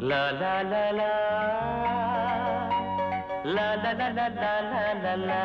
లా లా లా లా లా లా లా లా లా లా లా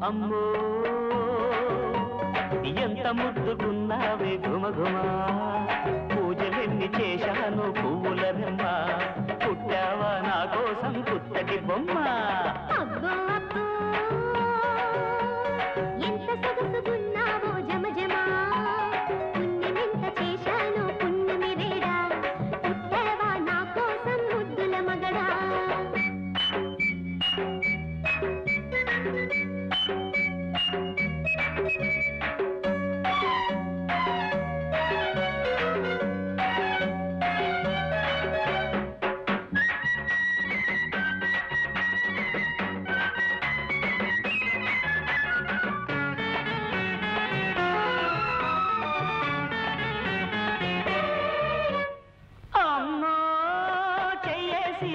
అమ్మో ఎంత ముద్దుకున్నావే గుమగుమా పూజలెన్ని చేశాను పువ్వుల రెమ్మ పుట్టావా నా కోసం పుత్తటి బొమ్మ ఎంత సొగసుకున్నావో జమజమా పుణ్యమెంత చేశాను పుణ్యమి వేడా పుట్టావా నా కోసం ముద్దుల మగడా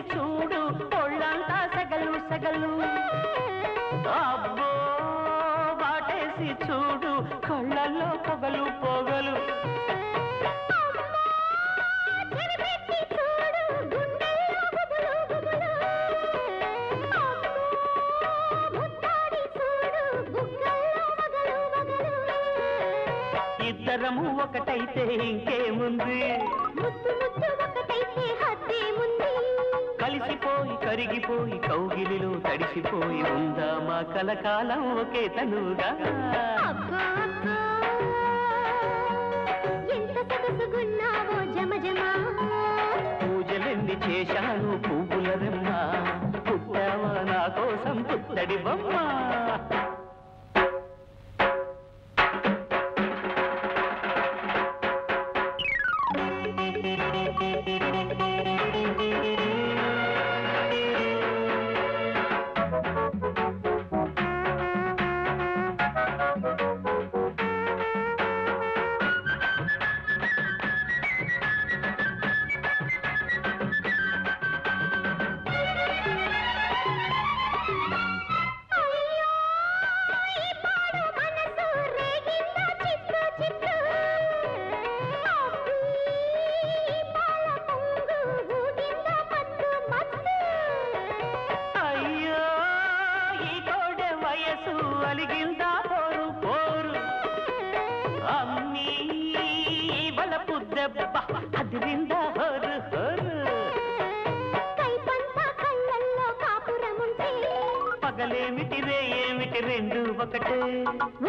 చూడు ఒళ్ళంతా సగలు సగలు అబ్బో వాటేసి చూడు కళ్ళల్లో పొగలు పొగలు ఇద్దరము ఒకటైతే ఇంకేముంది కలిసిపోయి కరిగిపోయి కౌగిలిలో తడిసిపోయి ఉందా మా కలకాలం ఒకే తనుగా ఎంత సొగసుగున్నావో జమజమా పూజలెన్ని చేశాను పువ్వుల రెమ్మ పుట్టావా నా కోసం పుత్తడి బొమ్మ అలిగిందా పోరు పోరు అమ్మీ బలపు దెబ్బ అదిరిందా హోరు హోరు కళ్ళల్లో కాపురముంటే పగలేమిటిరే ఏమిటి రెండు ఒకటే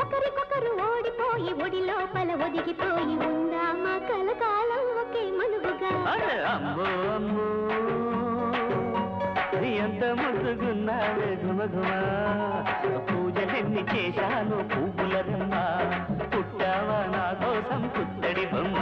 ఒకరికొకరు ఓడిపోయి ఒడి లోపల ఒదిగిపోయి ఉందా మా కలకాలం ఒకే మనువుగా అమ్మో అమ్మో ఎంత ముద్దుగున్నావే గుమగుమా పూజలెన్ని చేశాను పువ్వుల రెమ్మ పుట్టావా నా కోసం పుత్తడి బొమ్మ